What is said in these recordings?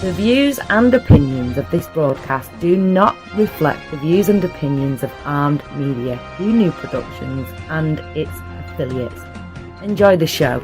The views and opinions of this broadcast do not reflect the views and opinions of Armed Media, New Productions and its affiliates. Enjoy the show.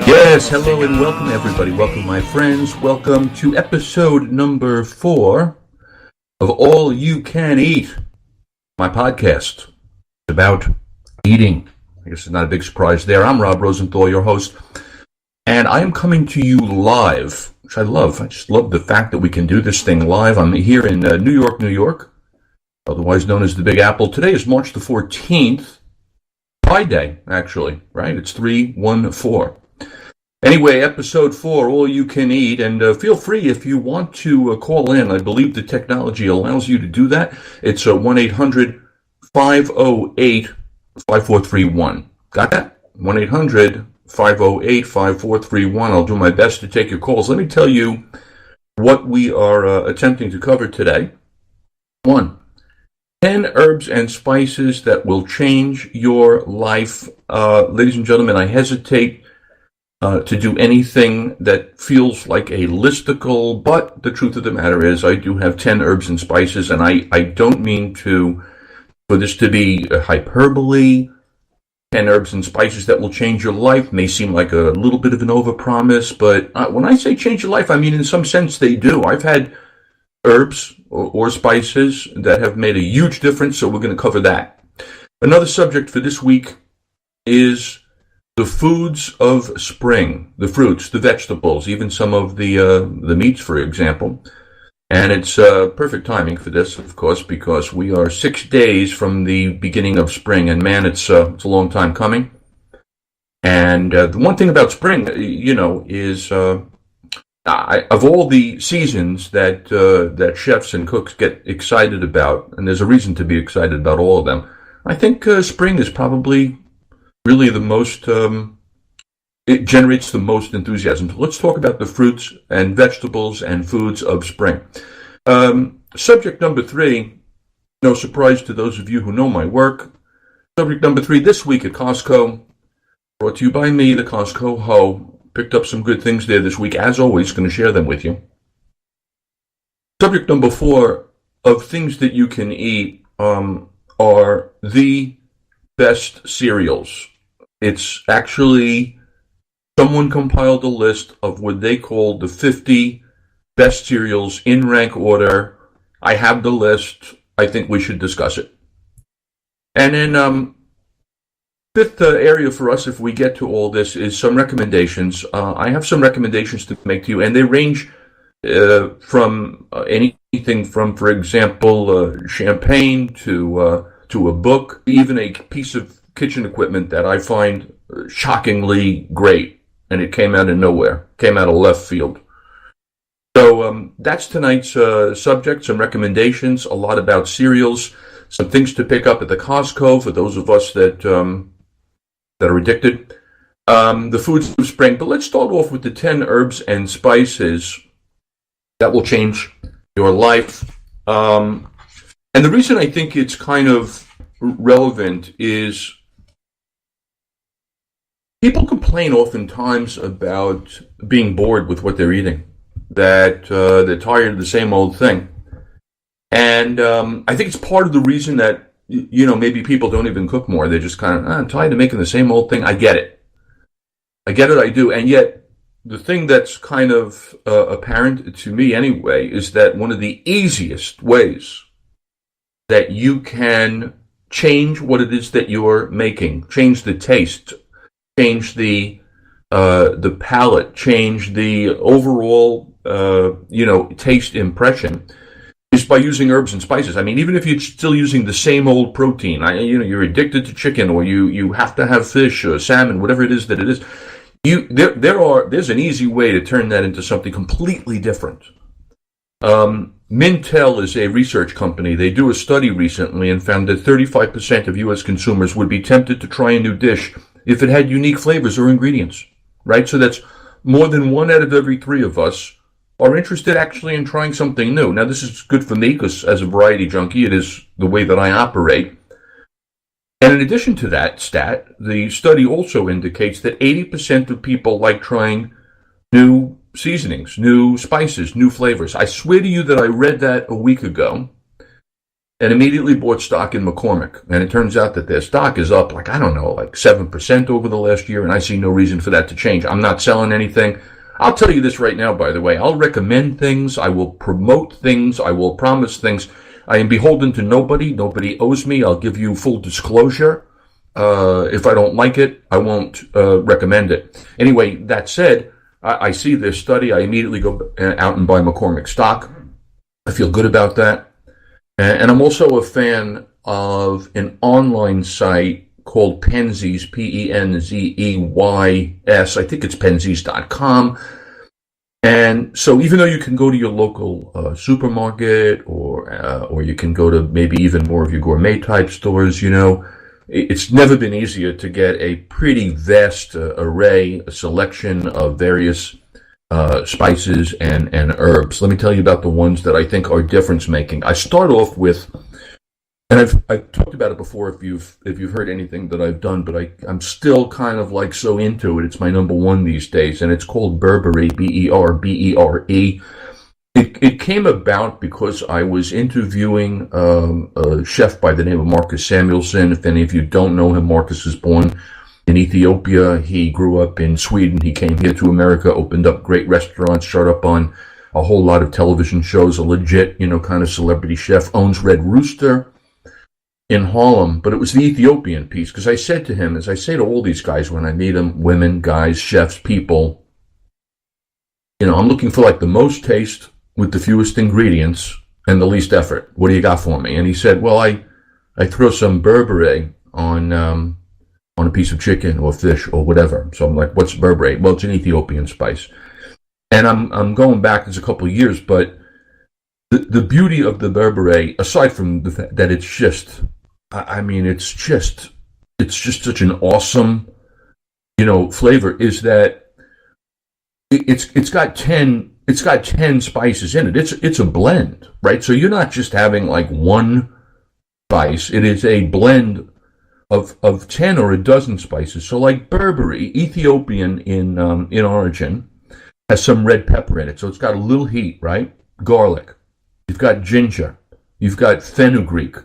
Yes, hello and welcome everybody. Welcome my friends. Welcome to episode number 4 of All You Can Eat, my podcast about eating. I guess it's not a big surprise there. I'm Rob Rosenthal, your host, and I am coming to you live, which I love. I just love the fact that we can do this thing live. I'm here in New York, otherwise known as the Big Apple. Today is March the 14th, Friday, actually, right? It's 3/1/4. Anyway, episode 4, All You Can Eat, and feel free if you want to call in. I believe the technology allows you to do that. It's 1-800-508-5431. Got that? 1-800-508-5431. I'll do my best to take your calls. Let me tell you what we are attempting to cover today. 1, 10 herbs and spices that will change your life. Ladies and gentlemen, I hesitate to do anything that feels like a listicle, but the truth of the matter is I do have 10 herbs and spices, and I don't mean for this to be a hyperbole. 10 herbs and spices that will change your life may seem like a little bit of an overpromise, but when I say change your life, I mean in some sense they do. I've had herbs or spices that have made a huge difference, so we're going to cover that. Another subject for this week is the foods of spring, the fruits, the vegetables, even some of the meats, for example. And it's perfect timing for this, of course, because we are 6 days from the beginning of spring, and man, it's a long time coming. And the one thing about spring, is of all the seasons that chefs and cooks get excited about, and there's a reason to be excited about all of them, I think spring is probably really the most, it generates the most enthusiasm. So let's talk about the fruits and vegetables and foods of spring. Subject number 3, no surprise to those of you who know my work. Subject number 3, this week at Costco, brought to you by me, the Costco Ho. Picked up some good things there this week, as always, going to share them with you. Subject number 4, of things that you can eat are the best cereals. It's actually, someone compiled a list of what they call the 50 best cereals in rank order. I have the list. I think we should discuss it. And then fifth area for us, if we get to all this, is some recommendations. I have some recommendations to make to you, and they range from anything from, for example, champagne to a book, even a piece of kitchen equipment that I find shockingly great, and it came out of nowhere, came out of left field. So that's tonight's subject, some recommendations, a lot about cereals, some things to pick up at the Costco for those of us that are addicted, the foods of spring. But let's start off with the 10 herbs and spices that will change your life. And the reason I think it's kind of relevant is people complain oftentimes about being bored with what they're eating, that they're tired of the same old thing. And I think it's part of the reason that, maybe people don't even cook more. They're just kind of, I'm tired of making the same old thing. I get it, I do. And yet, the thing that's kind of apparent to me anyway is that one of the easiest ways that you can change what it is that you're making, change the taste, change the palate, change the overall, taste impression, is by using herbs and spices. I mean, even if you're still using the same old protein, you're addicted to chicken, or you have to have fish or salmon, whatever it is that it is. There's an easy way to turn that into something completely different. Mintel is a research company. They do a study recently and found that 35% of U.S. consumers would be tempted to try a new dish if it had unique flavors or ingredients, right? So that's more than 1 out of every 3 of us are interested actually in trying something new. Now, this is good for me because as a variety junkie, it is the way that I operate. And in addition to that stat, the study also indicates that 80% of people like trying new seasonings, new spices, new flavors. I swear to you that I read that a week ago and immediately bought stock in McCormick. And it turns out that their stock is up like 7% over the last year, and I see no reason for that to change. I'm not selling anything. I'll tell you this right now, by the way. I'll recommend things. I will promote things. I will promise things. I am beholden to nobody. Nobody owes me. I'll give you full disclosure. If I don't like it, I won't recommend it. Anyway, that said, I see this study. I immediately go out and buy McCormick stock. I feel good about that. And I'm also a fan of an online site called Penzeys, Penzeys. I think it's Penzeys.com. And so even though you can go to your local supermarket or you can go to maybe even more of your gourmet type stores, it's never been easier to get a pretty vast a selection of various spices and herbs. Let me tell you about the ones that I think are difference making. I start off with, and I've talked about it before if you've heard anything that I've done, but I'm still kind of like so into it. It's my number one these days, and it's called Berbere, Berbere. It came about because I was interviewing a chef by the name of Marcus Samuelsson. If any of you don't know him, Marcus was born in Ethiopia. He grew up in Sweden. He came here to America, opened up great restaurants, showed up on a whole lot of television shows, a legit, kind of celebrity chef, owns Red Rooster in Harlem. But it was the Ethiopian piece, because I said to him, as I say to all these guys when I meet them, women, guys, chefs, people, I'm looking for like the most taste with the fewest ingredients and the least effort. What do you got for me? And he said, well, I throw some berbere on a piece of chicken or fish or whatever. So I'm like, what's berbere? Well, it's an Ethiopian spice. And I'm going back, there's a couple of years, but the beauty of the berbere, aside from the fact that it's just such an awesome, flavor, is that it's got 10 spices in it. It's a blend, right? So you're not just having like one spice. It is a blend of 10 or a dozen spices. So like berbere, Ethiopian in origin, has some red pepper in it. So it's got a little heat, right? Garlic. You've got ginger. You've got fenugreek,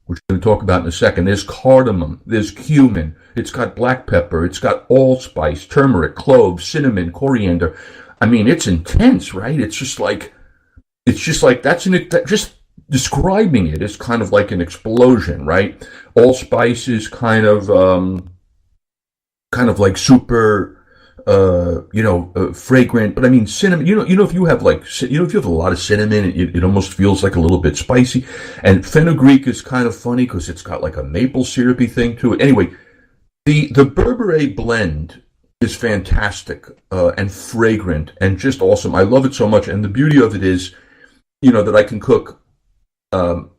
which we're going to talk about in a second. There's cardamom. There's cumin. It's got black pepper. It's got allspice, turmeric, cloves, cinnamon, coriander. I mean, it's intense, right? It's just like just describing it is kind of like an explosion, right? Allspice kind of like super, fragrant. But I mean, cinnamon. If you have if you have a lot of cinnamon, it almost feels like a little bit spicy. And fenugreek is kind of funny because it's got like a maple syrupy thing to it. Anyway, the berbere blend is fantastic and fragrant and just awesome. I love it so much. And the beauty of it is, that I can cook some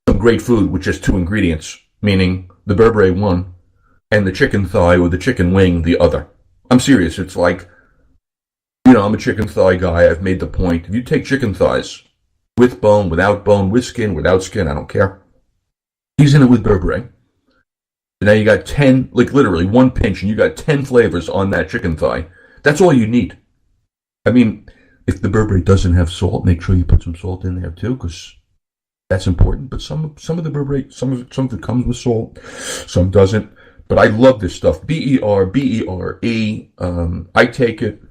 great food with just 2 ingredients, meaning the berbere one and the chicken thigh or the chicken wing the other. I'm serious. It's like, I'm a chicken thigh guy. I've made the point. If you take chicken thighs with bone, without bone, with skin, without skin, I don't care. Season it with berbere. Now you got 10, like literally one pinch, and you got 10 flavors on that chicken thigh. That's all you need. I mean, if the berbere doesn't have salt, make sure you put some salt in there too, because that's important. But some of the berbere, some of it comes with salt, some doesn't. But I love this stuff. Berbere. I take it.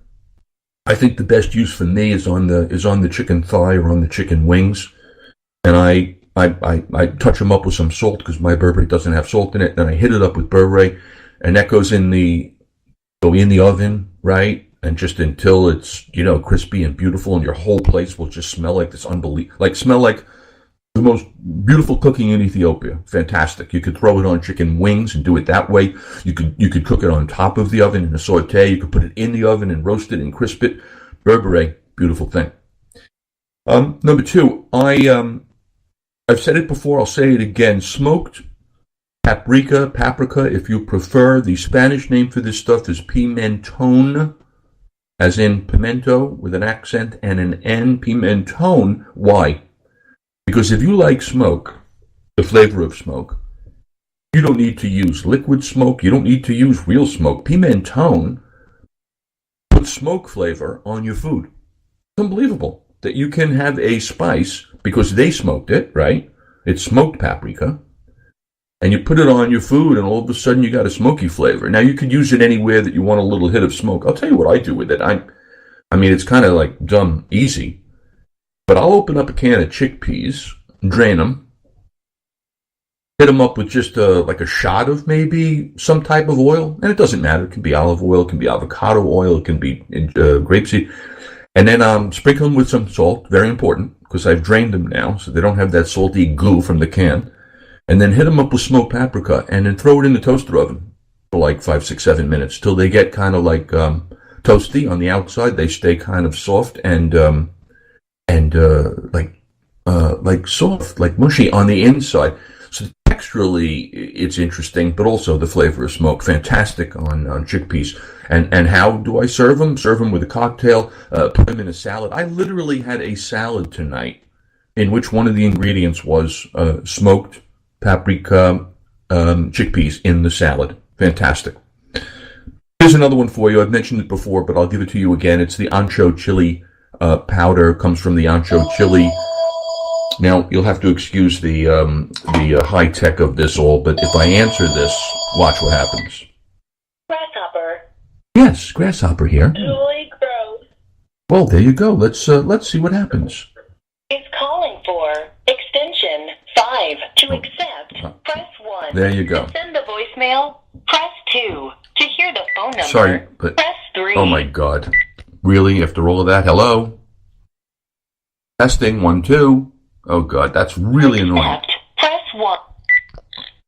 I think the best use for me is on the chicken thigh or on the chicken wings, and I touch them up with some salt because my berbere doesn't have salt in it. Then I hit it up with berbere, and that goes in the oven, right? And just until it's crispy and beautiful, and your whole place will just smell like this smell like the most beautiful cooking in Ethiopia. Fantastic. You could throw it on chicken wings and do it that way. You could cook it on top of the oven in a saute. You could put it in the oven and roast it and crisp it. Berbere, beautiful thing. Number two, I've said it before, I'll say it again. Smoked paprika, if you prefer. The Spanish name for this stuff is pimentón, as in pimento with an accent and an N. Pimentón. Why? Because if you like smoke, the flavor of smoke, you don't need to use liquid smoke. You don't need to use real smoke. Pimentón puts smoke flavor on your food. It's unbelievable that you can have a spice because they smoked it, right? It's smoked paprika. And you put it on your food and all of a sudden you got a smoky flavor. Now you could use it anywhere that you want a little hit of smoke. I'll tell you what I do with it. I mean, it's kind of like dumb easy. But I'll open up a can of chickpeas, drain them, hit them up with just like a shot of maybe some type of oil. And it doesn't matter. It can be olive oil, it can be avocado oil, it can be grapeseed. And then sprinkle them with some salt, very important, because I've drained them now, so they don't have that salty goo from the can. And then hit them up with smoked paprika, and then throw it in the toaster oven for like 5, 6, 7 minutes, till they get kind of like toasty on the outside. They stay kind of soft and like soft, like mushy on the inside. So texturally, it's interesting, but also the flavor of smoke, fantastic on chickpeas. And how do I serve them? Serve them with a cocktail, put them in a salad. I literally had a salad tonight in which one of the ingredients was smoked paprika chickpeas in the salad. Fantastic. Here's another one for you. I've mentioned it before, but I'll give it to you again. It's the ancho chili powder. Comes from the ancho chili. Now, you'll have to excuse the high tech of this all, but if I answer this, watch what happens. Grasshopper. Yes, grasshopper here. Julie Gross. Well, there you go. Let's see what happens. Is calling for extension 5 to accept. Press 1. There you go. To send the voicemail, press 2. To hear the phone number, Sorry, but press 3. oh my God. Really? After all of that? Hello? Testing, 1, 2. Oh God, that's really annoying. Accept. Press 1. How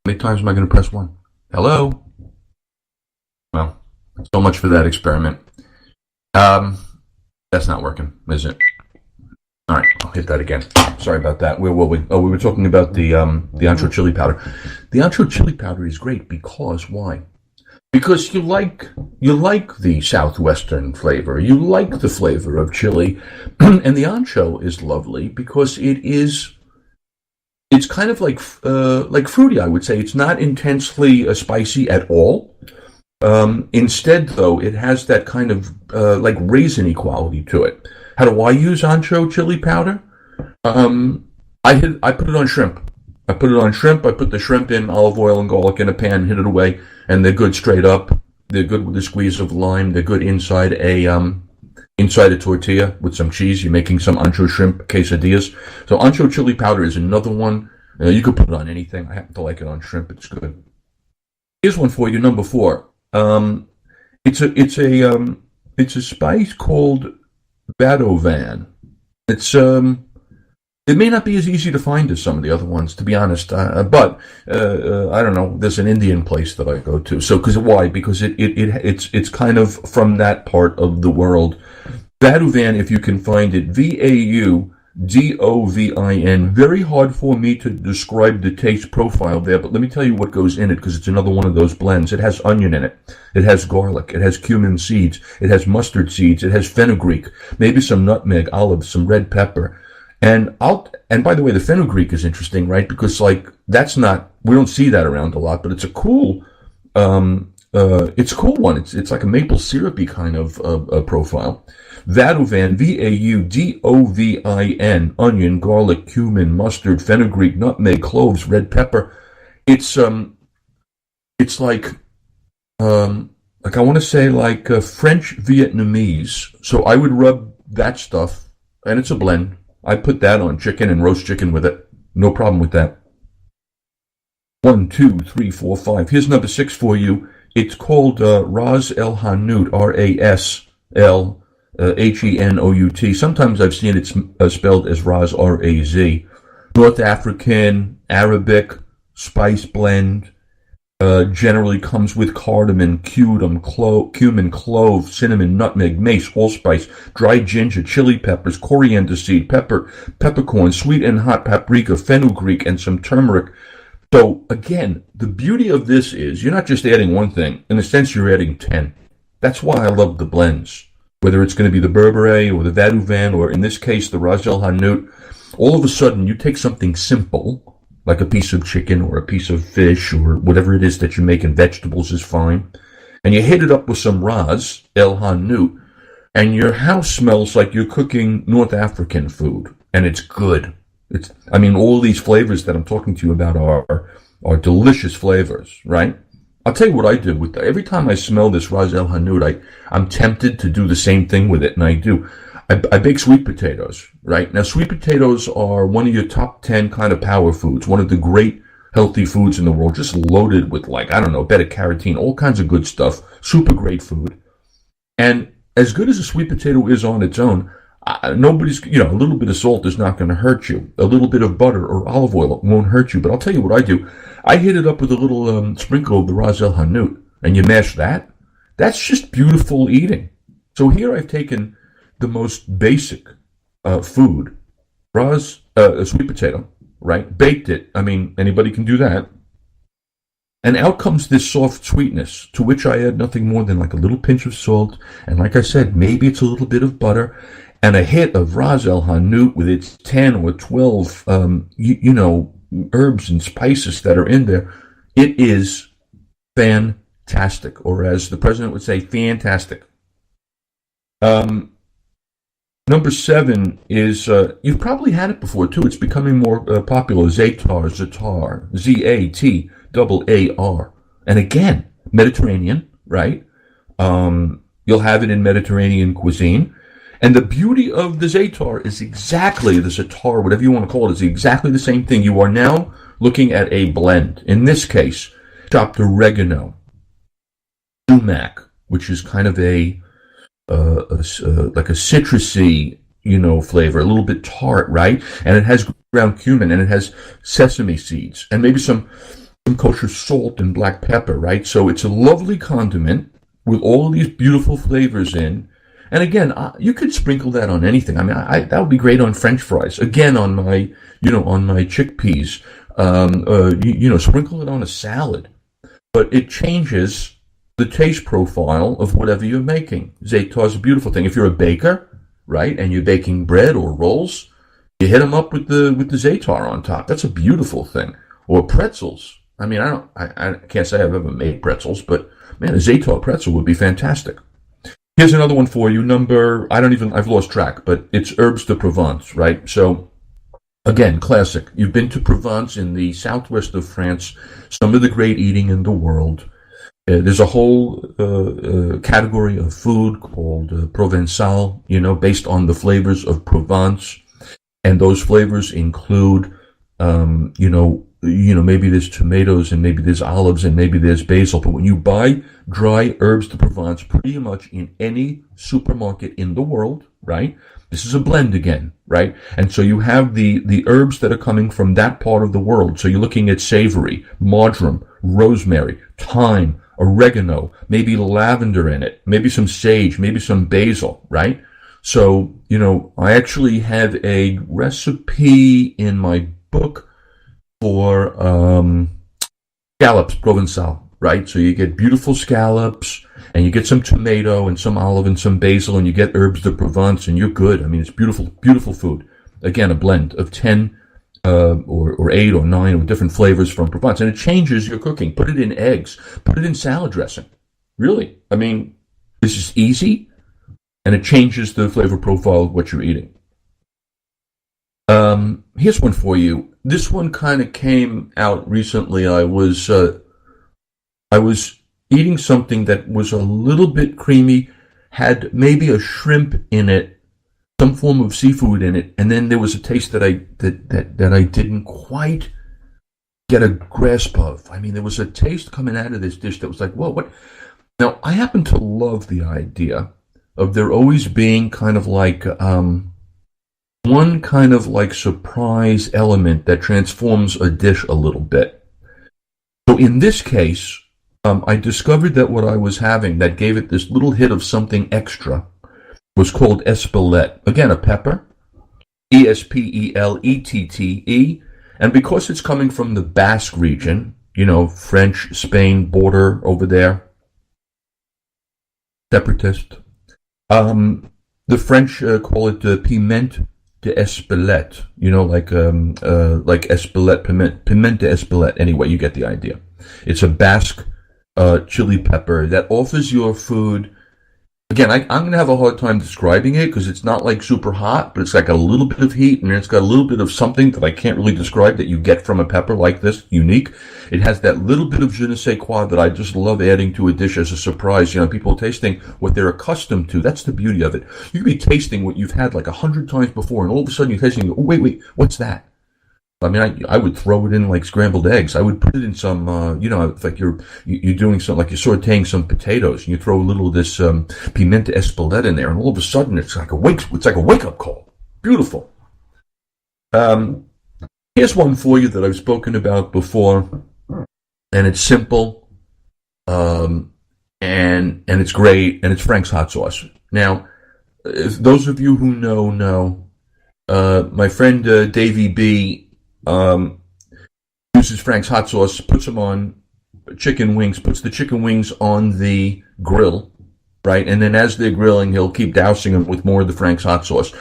many times am I going to press 1? Hello? Well, so much for that experiment. That's not working, is it? All right, I'll hit that again. Sorry about that. Where were we? Oh, we were talking about the ancho chili powder. The ancho chili powder is great because why? Because you like the southwestern flavor. You like the flavor of chili, and the ancho is lovely because it's kind of like fruity. I would say it's not intensely spicy at all. Instead, though, it has that kind of like raisiny quality to it. How do I use ancho chili powder? I put it on shrimp. I put the shrimp in olive oil and garlic in a pan, hit it away, and they're good straight up. They're good with a squeeze of lime. They're good inside a tortilla with some cheese. You're making some ancho shrimp quesadillas. So ancho chili powder is another one. You could put it on anything. I happen to like it on shrimp. It's good. Here's one for you, number 4. It's a spice called Badovan. It may not be as easy to find as some of the other ones, to be honest. But I don't know. There's an Indian place that I go to. So, why? Because it's kind of from that part of the world. Badovan, if you can find it, Vaudovin. Very hard for me to describe the taste profile there, but let me tell you what goes in it, because it's another one of those blends. It has onion in it. It has garlic. It has cumin seeds. It has mustard seeds. It has fenugreek. Maybe some nutmeg, olives, some red pepper. And by the way, the fenugreek is interesting, right? Because we don't see that around a lot, but it's a cool one. It's like a maple syrupy kind of profile. Vadovan, Vaudovin, onion, garlic, cumin, mustard, fenugreek, nutmeg, cloves, red pepper. It's like I want to say like French Vietnamese. So I would rub that stuff, and it's a blend. I put that on chicken and roast chicken with it. No problem with that. 1, 2, 3, 4, 5. Here's number 6 for you. It's called Ras El Hanout, RASLHENOUT. Sometimes I've seen it spelled as Raz, RAZ. North African, Arabic, spice blend. Generally comes with cardamom, cumin, clove, cinnamon, nutmeg, mace, allspice, dried ginger, chili peppers, coriander seed, peppercorn, sweet and hot paprika, fenugreek, and some turmeric. So again, the beauty of this is you're not just adding one thing. In a sense, you're adding 10. That's why I love the blends. Whether it's going to be the Berbere or the Vadouvan, or in this case, the Ras El Hanout, all of a sudden you take something simple, like a piece of chicken or a piece of fish or whatever it is that you're making, vegetables is fine, and you hit it up with some Ras El Hanout, and your house smells like you're cooking North African food, and it's good. All these flavors that I'm talking to you about are delicious flavors, right? I'll tell you what I do with that. Every time I smell this Ras El Hanout, I'm tempted to do the same thing with it, and I do. I bake sweet potatoes, right? Now, sweet potatoes are one of your top 10 kind of power foods, one of the great healthy foods in the world, just loaded with beta-carotene, all kinds of good stuff, super great food. And as good as a sweet potato is on its own, a little bit of salt is not going to hurt you. A little bit of butter or olive oil won't hurt you. But I'll tell you what I do. I hit it up with a little sprinkle of the Ras El Hanout, and you mash that. That's just beautiful eating. So here I've taken the most basic food, a sweet potato, right? Baked it. Anybody can do that. And out comes this soft sweetness, to which I add nothing more than like a little pinch of salt. And like I said, maybe it's a little bit of butter and a hit of Ras El Hanout with its 10 or 12, herbs and spices that are in there. It is fantastic, or as the president would say, fantastic. Number 7 is, you've probably had it before too. It's becoming more popular. Zatar, Zatar. And again, Mediterranean, right? You'll have it in Mediterranean cuisine. And the beauty of the Zatar is exactly the Zatar, whatever you want to call it, is exactly the same thing. You are now looking at a blend. In this case, chopped oregano, sumac, which is kind of like a citrusy, flavor, a little bit tart, right? And it has ground cumin, and it has sesame seeds, and maybe some kosher salt and black pepper, right? So it's a lovely condiment with all of these beautiful flavors in. And again, you could sprinkle that on anything. That would be great on French fries. Again, on my chickpeas. Sprinkle it on a salad. But it changes the taste profile of whatever you're making. Zaytar is a beautiful thing. If you're a baker, right, and you're baking bread or rolls, you hit them up with the Zaytar on top. That's a beautiful thing. Or pretzels. I can't say I've ever made pretzels, but man, a Zaytar pretzel would be fantastic. Here's another one for you. I've lost track, but it's herbes de Provence, right? So, again, classic. You've been to Provence in the southwest of France, some of the great eating in the world. There's a whole category of food called Provençal, based on the flavors of Provence. And those flavors include, maybe there's tomatoes and maybe there's olives and maybe there's basil. But when you buy dry herbes de Provence pretty much in any supermarket in the world, right? This is a blend again, right? And so you have the herbs that are coming from that part of the world. So you're looking at savory, marjoram, rosemary, thyme, oregano, maybe lavender in it, maybe some sage, maybe some basil, right? So, I actually have a recipe in my book for scallops Provençal, right? So you get beautiful scallops, and you get some tomato and some olive and some basil, and you get herbes de Provence, and you're good. It's beautiful, beautiful food. Again, a blend of 10 or 8 or 9 of different flavors from Provence, and it changes your cooking. Put it in eggs. Put it in salad dressing. Really, this is easy, and it changes the flavor profile of what you're eating. Here's one for you. This one kind of came out recently. I was eating something that was a little bit creamy, had maybe a shrimp in it, some form of seafood in it, and then there was a taste that I didn't quite get a grasp of. There was a taste coming out of this dish that was like, whoa, what? Now, I happen to love the idea of there always being kind of like one kind of like surprise element that transforms a dish a little bit. So in this case, I discovered that what I was having that gave it this little hit of something extra was called espelette. Again, a pepper, Espelette, and because it's coming from the Basque region, French, Spain border over there, separatist. The French call it piment d'Espelette, like Espelette, piment d'Espelette. Anyway, you get the idea. It's a Basque chili pepper that offers your food. Again, I'm going to have a hard time describing it because it's not like super hot, but it's like a little bit of heat, and it's got a little bit of something that I can't really describe that you get from a pepper like this, unique. It has that little bit of je ne sais quoi that I just love adding to a dish as a surprise. People tasting what they're accustomed to. That's the beauty of it. You could be tasting what you've had like 100 times before, and all of a sudden you're tasting, oh, wait, what's that? I mean, I would throw it in like scrambled eggs. I would put it in some, it's like you're doing something, like you're sauteing some potatoes, and you throw a little of this piment d'Espelette in there, and all of a sudden it's like a wake-up call. Beautiful. Here's one for you that I've spoken about before, and it's simple, and it's great, and it's Frank's hot sauce. Now, if those of you who know, my friend Davey B. Uses Frank's hot sauce, puts them on chicken wings, puts the chicken wings on the grill, right? And then as they're grilling, he'll keep dousing them with more of the Frank's hot sauce.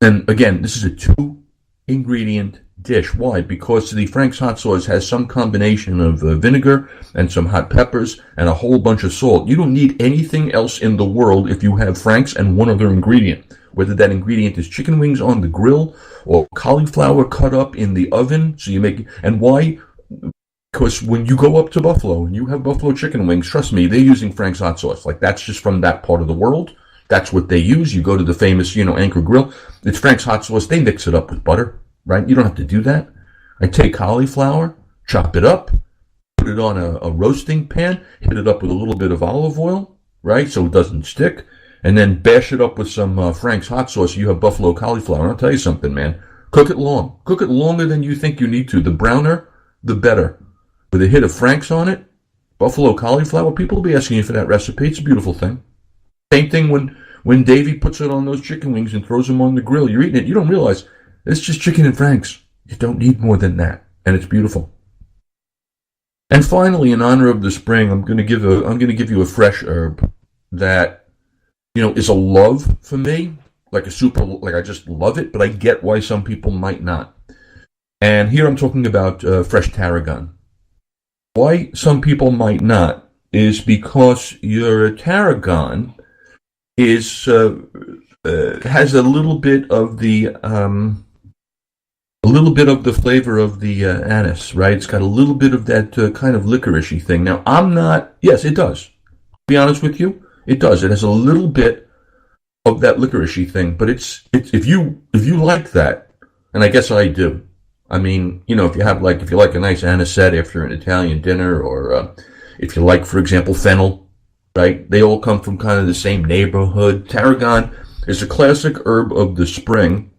And again, this is a 2-ingredient dish. Why? Because the Frank's hot sauce has some combination of vinegar and some hot peppers and a whole bunch of salt. You don't need anything else in the world if you have Frank's and one other ingredient. Whether that ingredient is chicken wings on the grill or cauliflower cut up in the oven. And why? Because when you go up to Buffalo and you have buffalo chicken wings, trust me, they're using Frank's hot sauce. Like, that's just from that part of the world. That's what they use. You go to the famous, Anchor Grill. It's Frank's hot sauce. They mix it up with butter, right? You don't have to do that. I take cauliflower, chop it up, put it on a roasting pan, hit it up with a little bit of olive oil, right? So it doesn't stick. And then bash it up with some Frank's hot sauce. You have buffalo cauliflower. And I'll tell you something, man. Cook it long. Cook it longer than you think you need to. The browner, the better. With a hit of Frank's on it, buffalo cauliflower, people will be asking you for that recipe. It's a beautiful thing. Same thing when Davey puts it on those chicken wings and throws them on the grill. You're eating it. You don't realize it's just chicken and Frank's. You don't need more than that. And it's beautiful. And finally, in honor of the spring, I'm going to give you a fresh herb that is a love for me, like I just love it, but I get why some people might not. And here I'm talking about fresh tarragon. Why some people might not is because your tarragon has a little bit of the flavor of the anise, right? It's got a little bit of that kind of licoricey thing. Now, yes, it does. To be honest with you, it does. It has a little bit of that licoricey thing, but it's if you like that, and I guess I do. I mean, if you like a nice anisette after an Italian dinner, or if you like, for example, fennel, right? They all come from kind of the same neighborhood. Tarragon is a classic herb of the spring,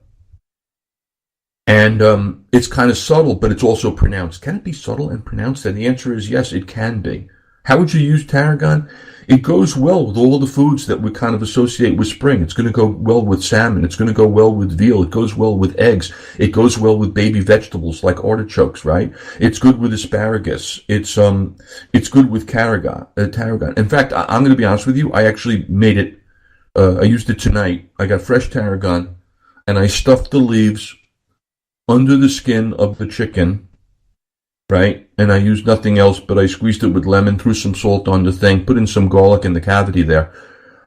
and it's kind of subtle, but it's also pronounced. Can it be subtle and pronounced? And the answer is yes, it can be. How would you use tarragon? It goes well with all the foods that we kind of associate with spring. It's going to go well with salmon. It's going to go well with veal. It goes well with eggs. It goes well with baby vegetables like artichokes, right? It's good with asparagus. It's good with tarragon. In fact, I'm going to be honest with you. I actually made it. I used it tonight. I got fresh tarragon, and I stuffed the leaves under the skin of the chicken. Right? And I used nothing else, but I squeezed it with lemon, threw some salt on the thing, put in some garlic in the cavity there.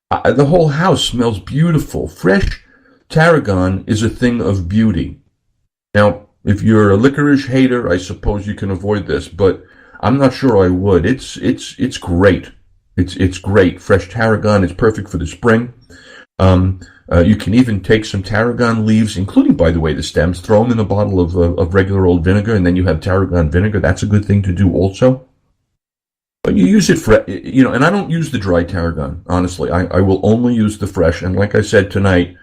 The whole house smells beautiful. Fresh tarragon is a thing of beauty. Now, if you're a licorice hater, I suppose you can avoid this, but I'm not sure I would. It's great. It's great. Fresh tarragon is perfect for the spring. You can even take some tarragon leaves, including, by the way, the stems, throw them in a bottle of regular old vinegar, and then you have tarragon vinegar. That's a good thing to do also. But you use it and I don't use the dry tarragon, honestly. I will only use the fresh. And like I said tonight,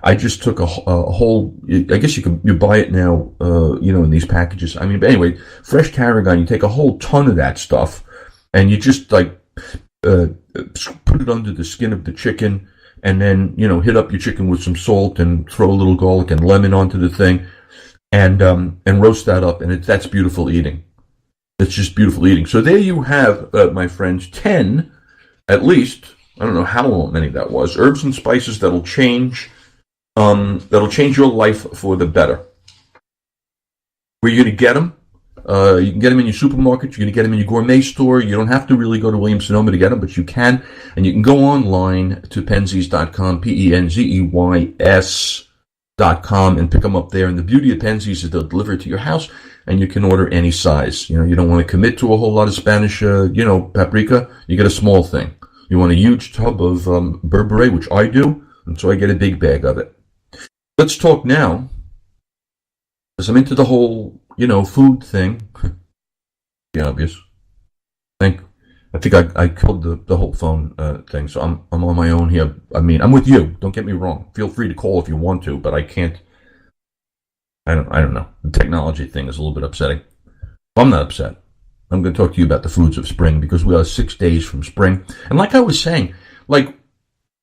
I just took a whole, I guess you buy it now, in these packages. I mean, but anyway, fresh tarragon, you take a whole ton of that stuff and you just put it under the skin of the chicken and then, hit up your chicken with some salt and throw a little garlic and lemon onto the thing and roast that up. And that's beautiful eating. It's just beautiful eating. So there you have, my friends, 10, at least, I don't know how many that was, herbs and spices that'll change your life for the better. Where are you going to get them? You can get them in your supermarket. You're going to get them in your gourmet store. You don't have to really go to Williams-Sonoma to get them, but you can. And you can go online to Penzeys.com, Penzeys.com, and pick them up there. And the beauty of Penzeys is they'll deliver it to your house, and you can order any size. You don't want to commit to a whole lot of Spanish, paprika. You get a small thing. You want a huge tub of beurre, which I do, and so I get a big bag of it. Let's talk now, because I'm into the whole food thing. The obvious. I think I killed the whole phone thing, so I'm on my own here. I mean, I'm with you. Don't get me wrong. Feel free to call if you want to, but I can't. I don't know. The technology thing is a little bit upsetting. I'm not upset. I'm going to talk to you about the foods of spring because we are 6 days from spring. And like I was saying,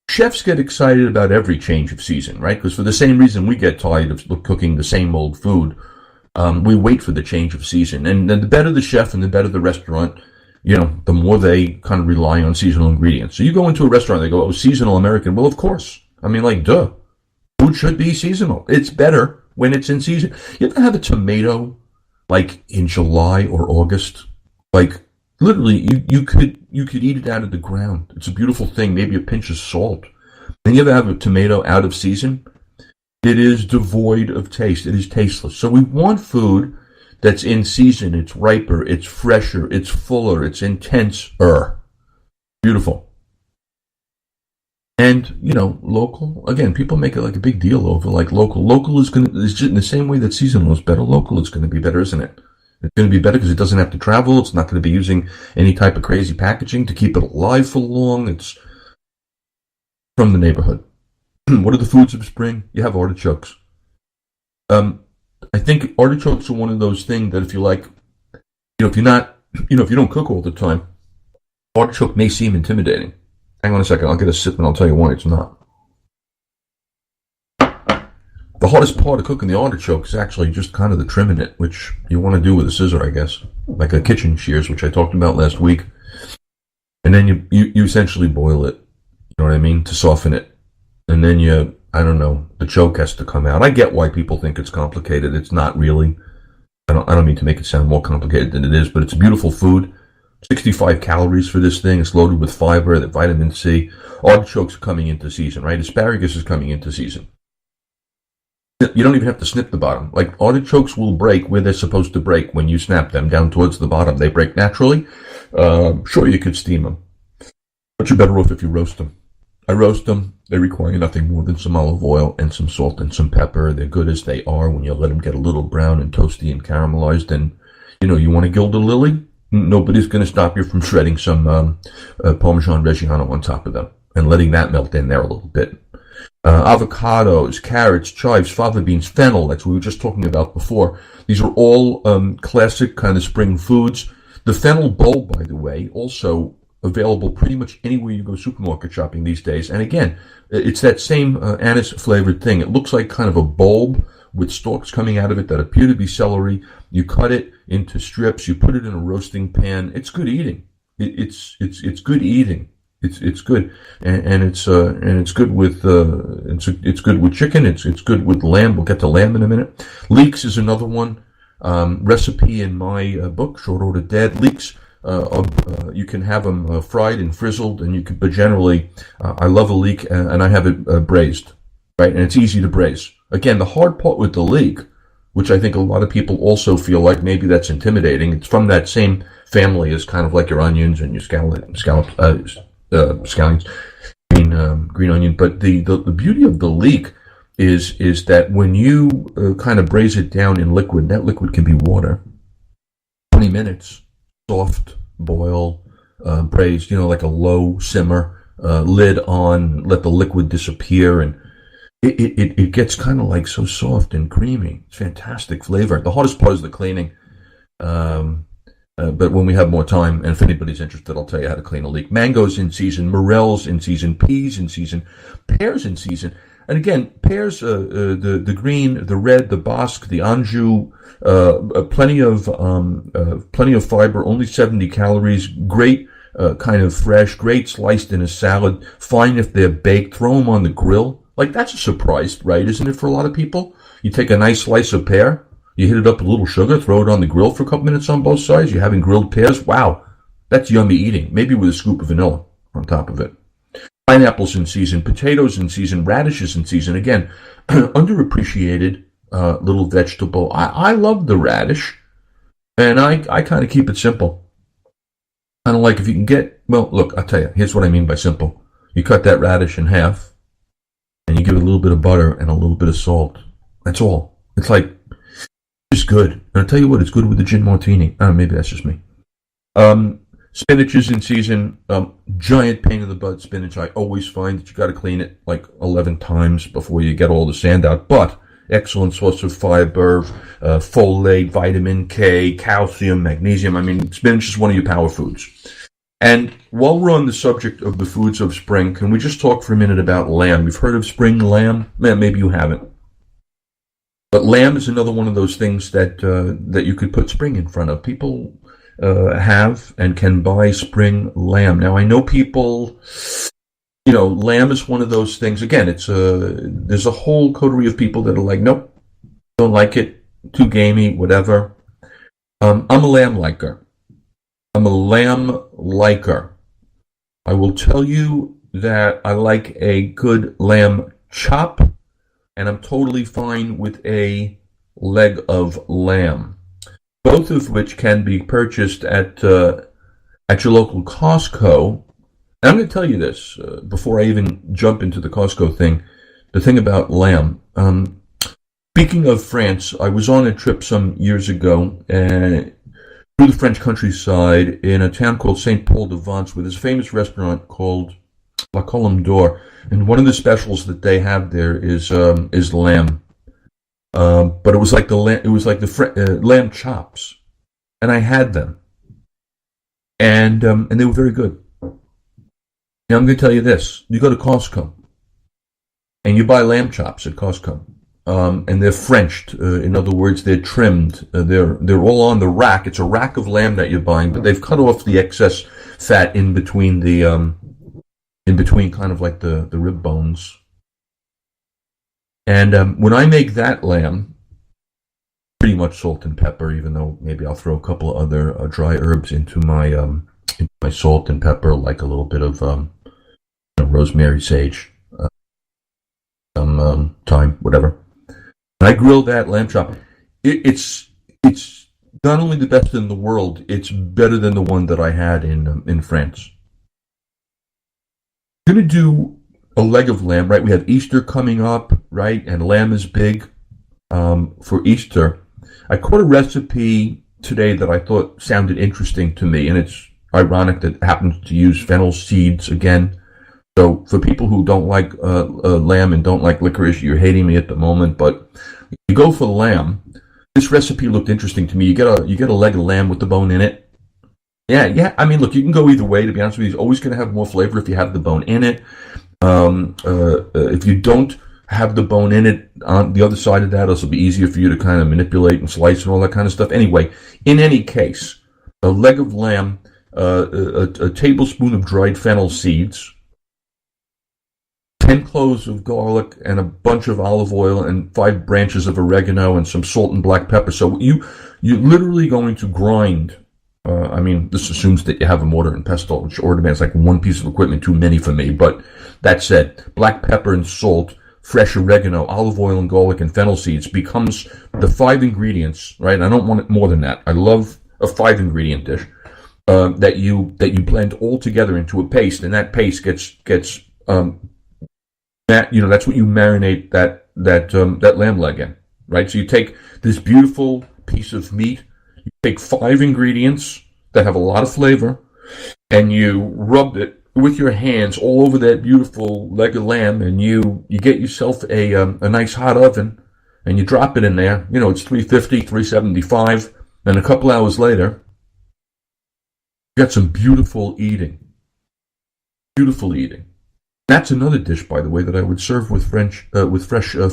chefs get excited about every change of season, right? Because for the same reason we get tired of cooking the same old food, we wait for the change of season. And the better the chef and the better the restaurant, the more they kind of rely on seasonal ingredients. So you go into a restaurant, they go, oh, seasonal American. Well, of course. I mean, duh. Food should be seasonal. It's better when it's in season. You ever have a tomato, in July or August? Literally, you could eat it out of the ground. It's a beautiful thing. Maybe a pinch of salt. Then you ever have a tomato out of season? It is devoid of taste. It is tasteless. So we want food that's in season. It's riper. It's fresher. It's fuller. It's intenser. Beautiful. And, local. Again, people make it a big deal over local. Local is just in the same way that seasonal is better. Local is going to be better, isn't it? It's going to be better because it doesn't have to travel. It's not going to be using any type of crazy packaging to keep it alive for long. It's from the neighborhood. What are the foods of spring? You have artichokes. I think artichokes are one of those things that if you if you don't cook all the time, artichoke may seem intimidating. Hang on a second. I'll get a sip and I'll tell you why it's not. The hardest part of cooking the artichoke is actually just kind of the trimming it, which you want to do with a scissor, I guess, like a kitchen shears, which I talked about last week. And then you essentially boil it, you know what I mean, to soften it. And then the choke has to come out. I get why people think it's complicated. It's not really. I don't mean to make it sound more complicated than it is, but it's a beautiful food. 65 calories for this thing. It's loaded with fiber, the vitamin C. Artichokes are coming into season, right? Asparagus is coming into season. You don't even have to snip the bottom. Artichokes will break where they're supposed to break when you snap them down towards the bottom. They break naturally. Sure, you could steam them, but you're better off if you roast them. I roast them. They require nothing more than some olive oil and some salt and some pepper. They're good as they are when you let them get a little brown and toasty and caramelized. And, you want to gild a lily? Nobody's going to stop you from shredding some Parmesan Reggiano on top of them and letting that melt in there a little bit. Avocados, carrots, chives, fava beans, fennel, that's what we were just talking about before. These are all classic kind of spring foods. The fennel bowl, by the way, also available pretty much anywhere you go supermarket shopping these days. And again, it's that same anise-flavored thing. It looks like kind of a bulb with stalks coming out of it that appear to be celery. You cut it into strips. You put it in a roasting pan. It's good eating. It's good eating. It's good, and it's good with it's good with chicken. It's good with lamb. We'll get to lamb in a minute. Leeks is another one. Recipe in my book, Short Order Dad. Leeks, you can have them fried and frizzled, and but generally, I love a leek, and I have it braised, right? And it's easy to braise. Again, the hard part with the leek, which I think a lot of people also feel like maybe that's intimidating. It's from that same family as kind of like your onions and your scallions, green onion. But the beauty of the leek is that when you kind of braise it down in liquid, that liquid can be water. 20 minutes, soft boil, braised, like a low simmer, lid on, let the liquid disappear, and it gets kind of like so soft and creamy. It's fantastic flavor. The hardest part is the cleaning. But when we have more time, and if anybody's interested, I'll tell you how to clean a leek. Mangoes in season, morels in season, peas in season, pears in season. And again, pears, the green, the red, the Basque, the Anjou, plenty of fiber, only 70 calories, great, kind of fresh, great sliced in a salad, fine if they're baked, throw them on the grill. Like, that's a surprise, right? Isn't it, for a lot of people? You take a nice slice of pear, you hit it up with a little sugar, throw it on the grill for a couple minutes on both sides, you're having grilled pears. Wow, that's yummy eating. Maybe with a scoop of vanilla on top of it. Pineapples in season, potatoes in season, radishes in season. Again, underappreciated little vegetable. I love the radish, and I kind of keep it simple. Kind of like if you can get, well, look, I'll tell you, here's what I mean by simple. You cut that radish in half, and you give it a little bit of butter and a little bit of salt. That's all. It's like, it's good. And I'll tell you what, it's good with the gin martini. Maybe that's just me. Spinach is in season. Giant pain in the butt spinach. I always find that you got to clean it like 11 times before you get all the sand out. But excellent source of fiber, folate, vitamin K, calcium, magnesium. I mean, spinach is one of your power foods. And while we're on the subject of the foods of spring, can we just talk for a minute about lamb? You've heard of spring lamb? Maybe you haven't. But lamb is another one of those things that you could put spring in front of. People have and can buy spring lamb. Now, I know people, lamb is one of those things. Again, there's a whole coterie of people that are like, nope, don't like it, too gamey, whatever. I'm a lamb liker. I will tell you that I like a good lamb chop, and I'm totally fine with a leg of lamb, both of which can be purchased at your local Costco. And I'm going to tell you this before I even jump into the Costco thing. The thing about lamb. Speaking of France, I was on a trip some years ago through the French countryside in a town called Saint-Paul-de-Vence, where there's a famous restaurant called La Colombe d'Or, and one of the specials that they have there is lamb. But it was like the lamb chops, and I had them, and they were very good. Now I'm going to tell you this: you go to Costco, and you buy lamb chops at Costco, and they're Frenched. In other words, they're trimmed. They're all on the rack. It's a rack of lamb that you're buying, but they've cut off the excess fat in between kind of like the rib bones. And when I make that lamb, pretty much salt and pepper, even though maybe I'll throw a couple of other dry herbs into my salt and pepper, like a little bit of rosemary, sage, some thyme, whatever. And I grill that lamb chop. It's not only the best in the world, it's better than the one that I had in France. I'm going to do a leg of lamb, right? We have Easter coming up, right? And lamb is big for Easter. I caught a recipe today that I thought sounded interesting to me, and it's ironic that it happens to use fennel seeds again. So for people who don't like lamb and don't like licorice, you're hating me at the moment, but you go for lamb. This recipe looked interesting to me. You get a leg of lamb with the bone in it. Yeah. I mean, look, you can go either way. To be honest with you, it's always going to have more flavor if you have the bone in it. If you don't have the bone in it, on the other side of that, it'll be easier for you to kind of manipulate and slice and all that kind of stuff. Anyway, in any case, a leg of lamb, a tablespoon of dried fennel seeds, 10 cloves of garlic, and a bunch of olive oil, and 5 branches of oregano, and some salt and black pepper. So you're literally going to grind. This assumes that you have a mortar and pestle, which ordinarily is like one piece of equipment too many for me. But that said, black pepper and salt, fresh oregano, olive oil and garlic, and fennel seeds becomes the 5 ingredients, right? I don't want it more than that. I love a 5-ingredient dish that you blend all together into a paste, and that paste gets that's what you marinate that lamb leg in, right? So you take this beautiful piece of meat. You take 5 ingredients that have a lot of flavor, and you rub it with your hands all over that beautiful leg of lamb, and you get yourself a nice hot oven, and you drop it in there. It's 350, 375, and a couple hours later, you got some beautiful eating. Beautiful eating. That's another dish, by the way, that I would serve with fresh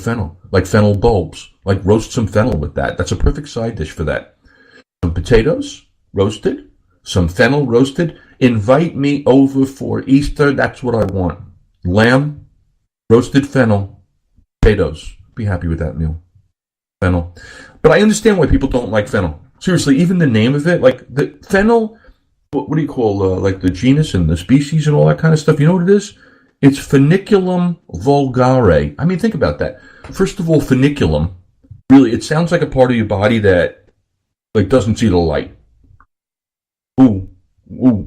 fennel, like fennel bulbs, like roast some fennel with that. That's a perfect side dish for that. Some potatoes roasted, some fennel roasted. Invite me over for Easter. That's what I want. Lamb, roasted fennel, potatoes. Be happy with that meal. Fennel. But I understand why people don't like fennel. Seriously, even the name of it, like the fennel, what do you call, like the genus and the species and all that kind of stuff? You know what it is? It's Funiculum vulgare. I mean, think about that. First of all, funiculum, really, it sounds like a part of your body that, like, doesn't see the light. Ooh,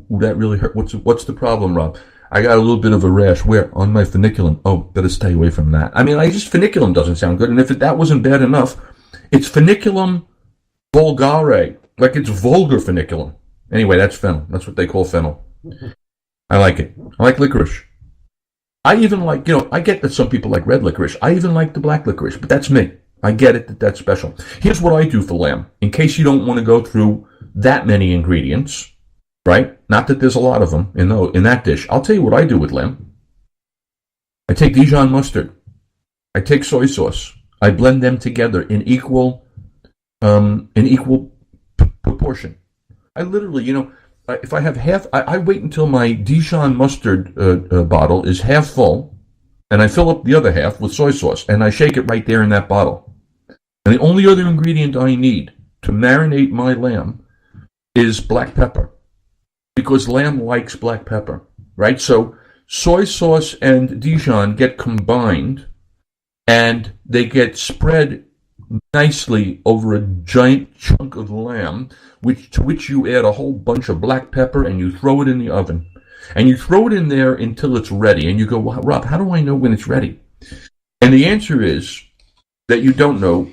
that really hurt. What's the problem, Rob? I got a little bit of a rash. Where? On my funiculum. Oh, better stay away from that. I mean, funiculum doesn't sound good, and if that wasn't bad enough, it's Funiculum vulgare, like it's vulgar funiculum. Anyway, that's fennel. That's what they call fennel. I like it. I like licorice. I even like, I get that some people like red licorice. I even like the black licorice, but that's me. I get it that that's special. Here's what I do for lamb, in case you don't want to go through that many ingredients, right? Not that there's a lot of them in that dish. I'll tell you what I do with lamb. I take Dijon mustard. I take soy sauce. I blend them together in equal proportion. I literally, if I have half, I wait until my Dijon mustard bottle is half full, and I fill up the other half with soy sauce, and I shake it right there in that bottle. And the only other ingredient I need to marinate my lamb is black pepper, because lamb likes black pepper, right? So soy sauce and Dijon get combined, and they get spread nicely over a giant chunk of lamb, to which you add a whole bunch of black pepper, and you throw it in the oven. And you throw it in there until it's ready. And you go, well, Rob, how do I know when it's ready? And the answer is that you don't know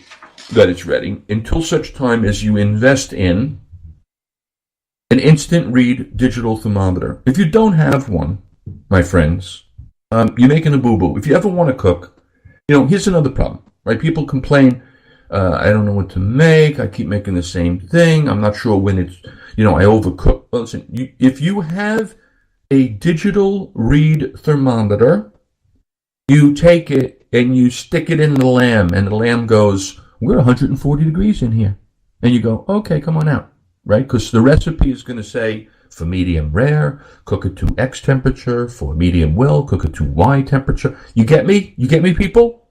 that it's ready until such time as you invest in an instant read digital thermometer. If you don't have one, my friends, you're making a boo-boo. If you ever want to cook, here's another problem, right? People complain, I don't know what to make. I keep making the same thing. I'm not sure when it's, I overcook. Well, listen, if you have a digital read thermometer, you take it and you stick it in the lamb, and the lamb goes, we're 140 degrees in here. And you go, okay, come on out, right? Because the recipe is going to say, for medium rare, cook it to X temperature. For medium well, cook it to Y temperature. You get me? You get me, people?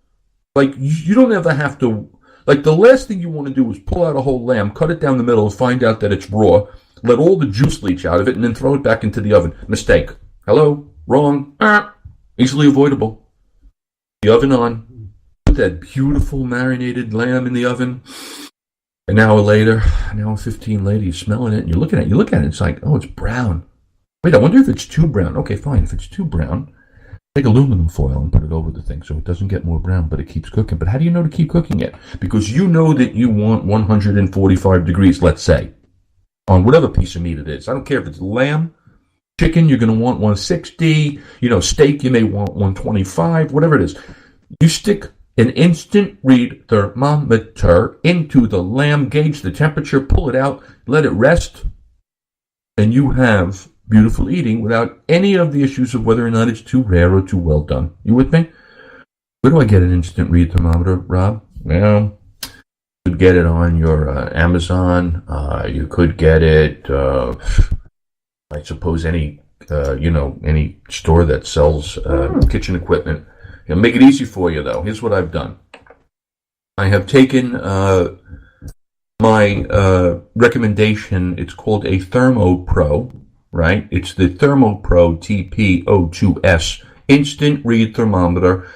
Like, you don't ever have to... Like, the last thing you want to do is pull out a whole lamb, cut it down the middle, and find out that it's raw, let all the juice leach out of it, and then throw it back into the oven. Mistake. Hello? Wrong. Easily avoidable. The oven on. Put that beautiful marinated lamb in the oven. An hour later, an hour 15 later, you're smelling it, and you look at it, it's like, oh, it's brown. Wait, I wonder if it's too brown. Okay, fine. If it's too brown, take aluminum foil and put it over the thing so it doesn't get more brown, but it keeps cooking. But how do you know to keep cooking it? Because you know that you want 145 degrees, let's say, on whatever piece of meat it is. I don't care if it's lamb, chicken, you're going to want 160. Steak, you may want 125, whatever it is. You stick an instant read thermometer into the lamb, gauge the temperature, pull it out, let it rest, and you have beautiful eating without any of the issues of whether or not it's too rare or too well done. You with me? Where do I get an instant read thermometer, Rob? Well, you could get it on your Amazon. You could get it, I suppose, any store that sells kitchen equipment. Make it easy for you, though. Here's what I've done. I have taken my recommendation. It's called a ThermoPro. Right? It's the ThermoPro TPO2S instant read thermometer.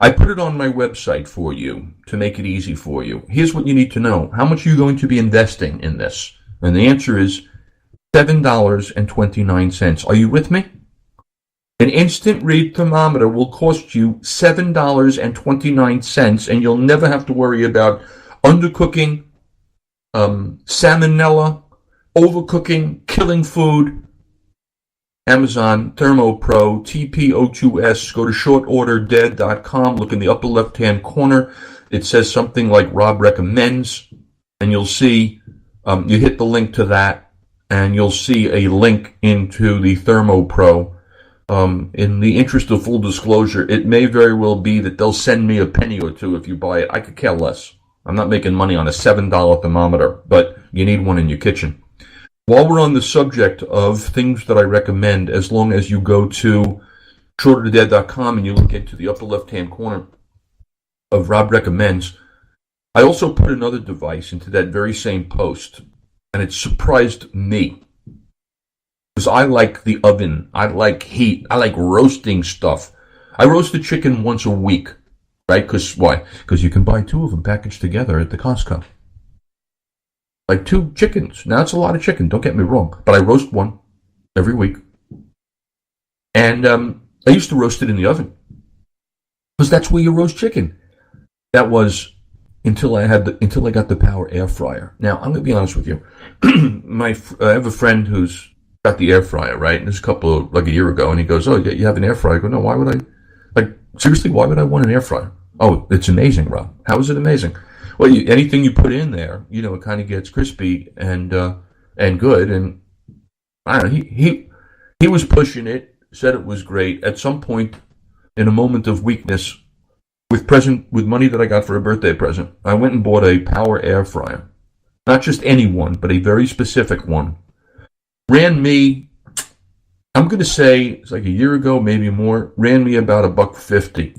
I put it on my website for you to make it easy for you. Here's what you need to know. How much are you going to be investing in this? And the answer is $7.29. Are you with me? An instant read thermometer will cost you $7.29, and you'll never have to worry about undercooking, salmonella, overcooking, killing food. Amazon, ThermoPro, TPO2S. Go to shortorderdead.com. Look in the upper left-hand corner. It says something like Rob Recommends, and you'll see, you hit the link to that, and you'll see a link into the ThermoPro. In the interest of full disclosure, it may very well be that they'll send me a penny or two if you buy it. I could care less. I'm not making money on a $7 thermometer, but you need one in your kitchen. While we're on the subject of things that I recommend, as long as you go to shortorderdead.com and you look into the upper left-hand corner of Rob Recommends, I also put another device into that very same post, and it surprised me. Because I like the oven, I like heat, I like roasting stuff. I roast the chicken once a week, right? Because why? Because you can buy 2 of them packaged together at the Costco. Like 2 chickens. Now, it's a lot of chicken, don't get me wrong. But I roast one every week. And I used to roast it in the oven. Because that's where you roast chicken. That was until I got the Power Air Fryer. Now, I'm going to be honest with you. I have a friend who's got the air fryer, right? And this a year ago, and he goes, "Oh, you have an air fryer?" I go, "No, why would I? Like, seriously, why would I want an air fryer?" "Oh, it's amazing, Rob." "How is it amazing?" "Well, anything you put in there, it kind of gets crispy and good." And I don't know, he was pushing it, said it was great. At some point, in a moment of weakness, with money that I got for a birthday present, I went and bought a Power Air Fryer. Not just any one, but a very specific one. Ran me, I'm going to say, it's like a year ago, maybe more, ran me about $1.50.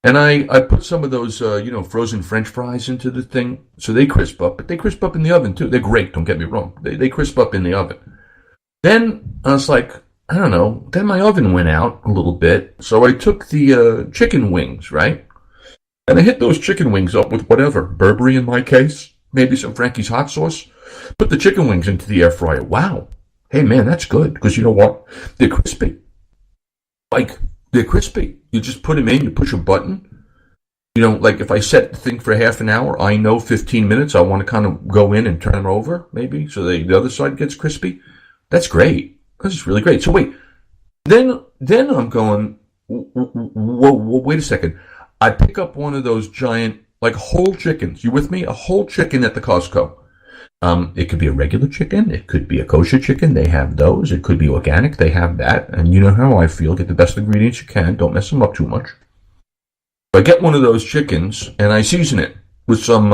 And I put some of those, frozen French fries into the thing, so they crisp up, but they crisp up in the oven too. They're great, don't get me wrong. They crisp up in the oven. Then I was like, I don't know, then my oven went out a little bit, so I took the chicken wings, right? And I hit those chicken wings up with whatever, Burberry in my case, maybe some Frankie's hot sauce. Put the chicken wings into the air fryer. Wow. Hey, man, that's good. Because you know what? They're crispy. They're crispy. You just put them in. You push a button. Like if I set the thing for half an hour, I know 15 minutes. I want to kind of go in and turn them over, maybe, so the other side gets crispy. That's great. That's really great. So wait. Then I'm going, whoa, wait a second. I pick up one of those giant, like whole chickens. You with me? A whole chicken at the Costco. It could be a regular chicken. It could be a kosher chicken. They have those. It could be organic. They have that. And you know how I feel. Get the best ingredients you can. Don't mess them up too much. I get one of those chickens and I season it with some,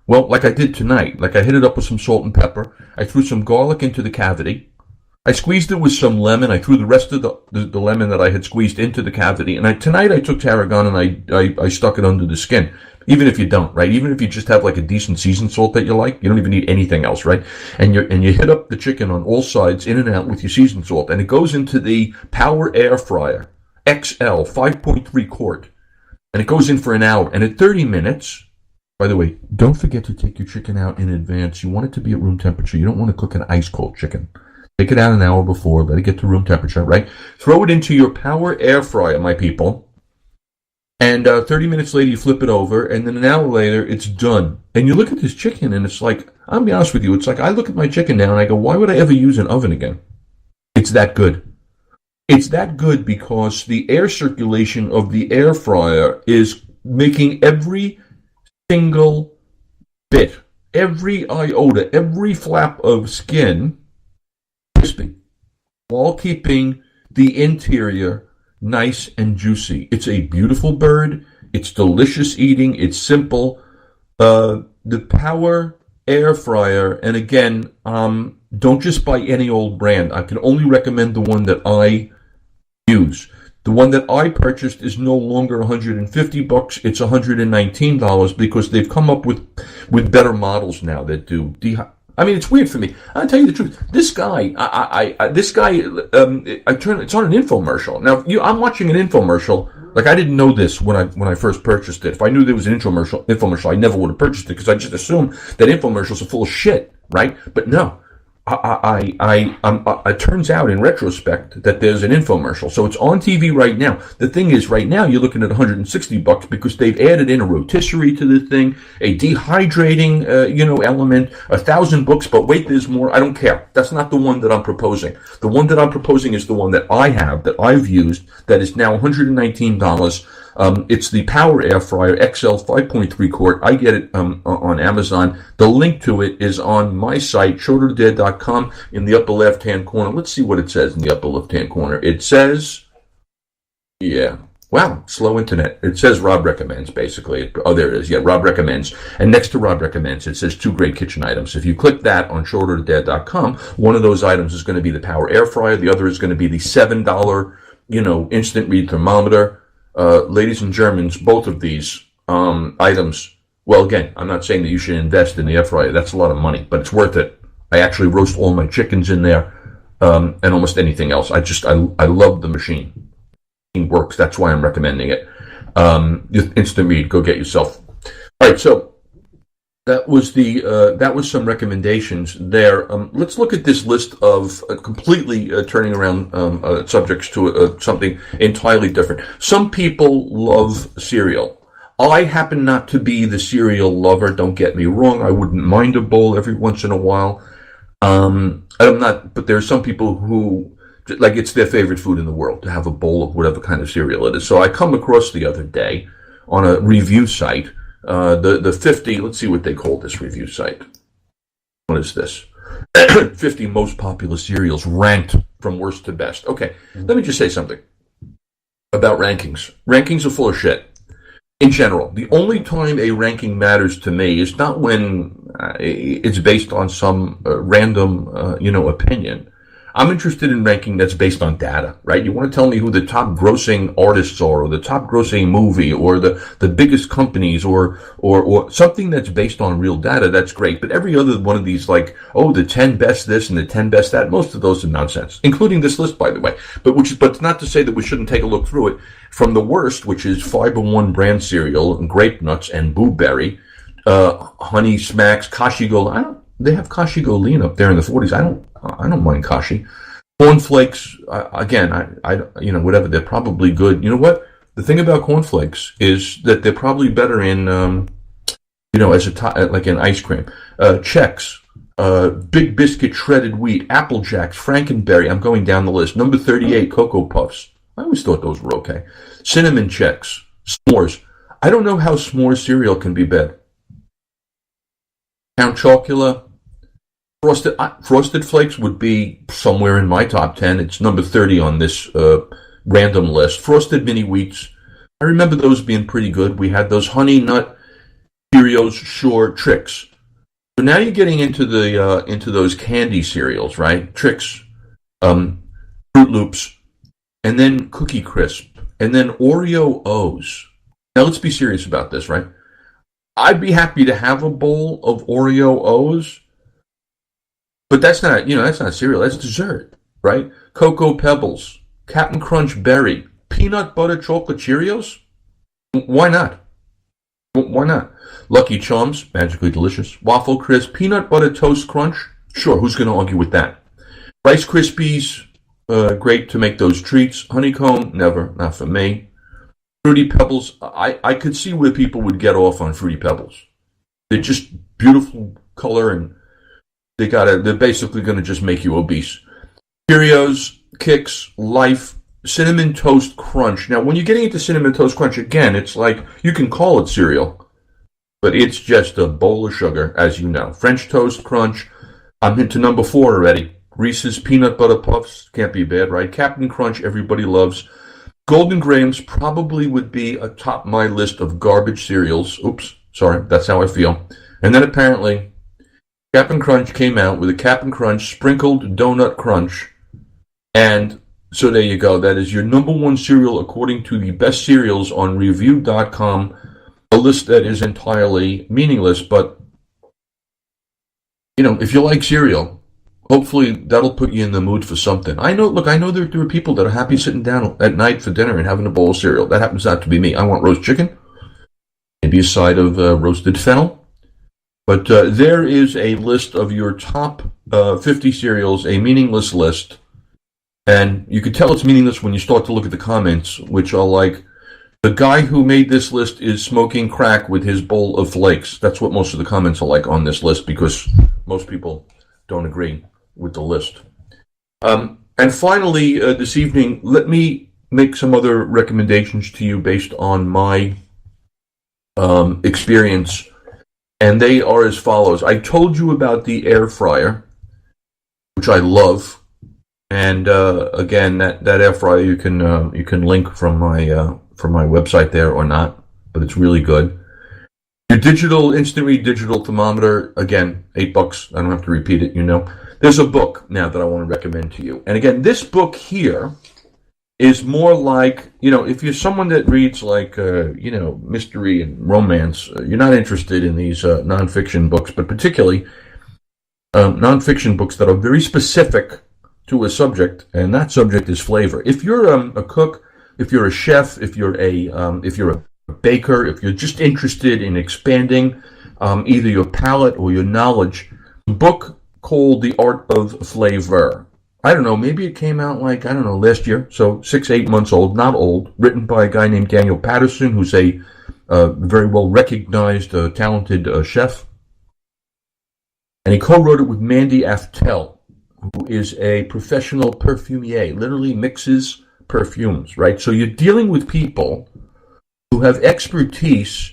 like I did tonight. Like I hit it up with some salt and pepper. I threw some garlic into the cavity. I squeezed it with some lemon. I threw the rest of the lemon that I had squeezed into the cavity. And tonight I took tarragon and I stuck it under the skin. Even if you don't, right? Even if you just have like a decent seasoned salt that you like, you don't even need anything else, right? And you hit up the chicken on all sides, in and out with your seasoned salt, and it goes into the Power Air Fryer XL 5.3 quart, and it goes in for an hour. And at 30 minutes, by the way, don't forget to take your chicken out in advance. You want it to be at room temperature. You don't want to cook an ice cold chicken. Take it out an hour before, let it get to room temperature, right? Throw it into your Power Air Fryer, my people. And 30 minutes later, you flip it over, and then an hour later, it's done. And you look at this chicken, and it's like, I'll be honest with you, it's like I look at my chicken now, and I go, why would I ever use an oven again? It's that good. It's that good because the air circulation of the air fryer is making every single bit, every iota, every flap of skin crispy, while keeping the interior nice and juicy. It's a beautiful bird. It's delicious eating. It's simple. The Power Air Fryer, and again, don't just buy any old brand. I can only recommend the one that I use. The one that I purchased is no longer $150. It's $119 because they've come up with better models now that do it's weird for me. I'll tell you the truth. This guy, it's on an infomercial. Now, I'm watching an infomercial. Like, I didn't know this when I first purchased it. If I knew there was an infomercial, I never would have purchased it because I just assumed that infomercials are full of shit, right? But no, it turns out in retrospect that there's an infomercial. So it's on TV right now. The thing is, right now you're looking at $160 because they've added in a rotisserie to the thing, a dehydrating, element, 1,000 books. But wait, there's more. I don't care. That's not the one that I'm proposing. The one that I'm proposing is the one that I have, that I've used, that is now $119. It's the Power Air Fryer XL 5.3 quart. I get it on Amazon. The link to it is on my site, shorterdare.com, in the upper left-hand corner. Let's see what it says in the upper left-hand corner. It says, wow, slow internet. It says Rob recommends, basically. Oh, there it is. Yeah, Rob recommends. And next to Rob recommends, it says 2 great kitchen items. If you click that on shorterdare.com, one of those items is going to be the Power Air Fryer. The other is going to be the $7, instant read thermometer. Ladies and Germans, both of these items, well, again, I'm not saying that you should invest in the air fryer. That's a lot of money, but it's worth it. I actually roast all my chickens in there, and almost anything else. I love the machine. It works. That's why I'm recommending it. Instant read, go get yourself. All right, so that was some recommendations there. Let's look at this list of completely turning around subjects to something entirely different. Some people love cereal. I happen not to be the cereal lover. Don't get me wrong. I wouldn't mind a bowl every once in a while. I'm not, but there are some people who, like, it's their favorite food in the world to have a bowl of whatever kind of cereal it is. So I come across the other day on a review site, the 50, let's see what they call this review site. What is this? 50 most popular cereals ranked from worst to best. Okay, let me just say something about rankings. Rankings are full of shit. In general, the only time a ranking matters to me is not when it's based on some random, opinion. I'm interested in ranking that's based on data, right? You want to tell me who the top grossing artists are, or the top grossing movie, or the biggest companies, or something that's based on real data. That's great. But every other one of these, like, the 10 best this and the 10 best that, most of those are nonsense, including this list, by the way. But it's not to say that we shouldn't take a look through it. From the worst, which is Fiber One brand cereal, Grape Nuts, and Boo Berry, Honey Smacks, Kashi Gold. They have Kashi Gold up there in the 40s. I don't mind Kashi. Cornflakes, again, whatever. They're probably good. You know what? The thing about cornflakes is that they're probably better in, like in ice cream. Chex, Big Biscuit shredded wheat, Apple Jacks, Frankenberry. I'm going down the list. Number 38, Cocoa Puffs. I always thought those were okay. Cinnamon Chex, S'mores. I don't know how s'mores cereal can be bad. Count Chocula. Frosted Flakes would be somewhere in my top 10. It's number 30 on this random list. Frosted Mini Wheats. I remember those being pretty good. We had those Honey Nut Cheerios, Sure, Trix. So now you're getting into those candy cereals, right? Trix, Fruit Loops, and then Cookie Crisp, and then Oreo O's. Now let's be serious about this, right? I'd be happy to have a bowl of Oreo O's. But that's not cereal, that's dessert, right? Cocoa Pebbles, Cap'n Crunch Berry, Peanut Butter Chocolate Cheerios? Why not? Why not? Lucky Charms, magically delicious. Waffle Crisp, Peanut Butter Toast Crunch? Sure, who's going to argue with that? Rice Krispies, great to make those treats. Honeycomb, never, not for me. Fruity Pebbles, I could see where people would get off on Fruity Pebbles. They're just beautiful color, and they're basically going to just make you obese. Cheerios, Kix, Life, Cinnamon Toast Crunch. Now, when you're getting into Cinnamon Toast Crunch, again, it's like, you can call it cereal, but it's just a bowl of sugar, as you know. French Toast Crunch, I'm into number 4 already. Reese's Peanut Butter Puffs, can't be bad, right? Captain Crunch, everybody loves. Golden Grahams probably would be atop my list of garbage cereals. Oops, sorry, that's how I feel. And then apparently, Cap'n Crunch came out with a Cap'n Crunch sprinkled donut crunch, and so there you go. That is your number 1 cereal according to the best cereals on review.com, a list that is entirely meaningless, but, if you like cereal, hopefully that'll put you in the mood for something. I know there are people that are happy sitting down at night for dinner and having a bowl of cereal. That happens not to be me. I want roast chicken, maybe a side of roasted fennel, But there is a list of your top 50 cereals, a meaningless list. And you can tell it's meaningless when you start to look at the comments, which are like, the guy who made this list is smoking crack with his bowl of flakes. That's what most of the comments are like on this list, because most people don't agree with the list. And finally, this evening, let me make some other recommendations to you based on my experience. And they are as follows. I told you about the air fryer, which I love. And again, that air fryer you can link from my website there or not, but it's really good. Your digital instant read digital thermometer, again, $8. I don't have to repeat it, you know. There's a book now that I want to recommend to you. And again, this book here is more like, you know, if you're someone that reads like, mystery and romance, you're not interested in these nonfiction books, but particularly nonfiction books that are very specific to a subject, and that subject is flavor. If you're a cook, if you're a chef, if you're a baker, if you're just interested in expanding either your palate or your knowledge, a book called The Art of Flavor. I don't know, maybe it came out last year, so 6-8 months old, not old, written by a guy named Daniel Patterson, who's a very well recognized, talented chef. And he co-wrote it with Mandy Aftel, who is a professional perfumier, literally mixes perfumes, right? So you're dealing with people who have expertise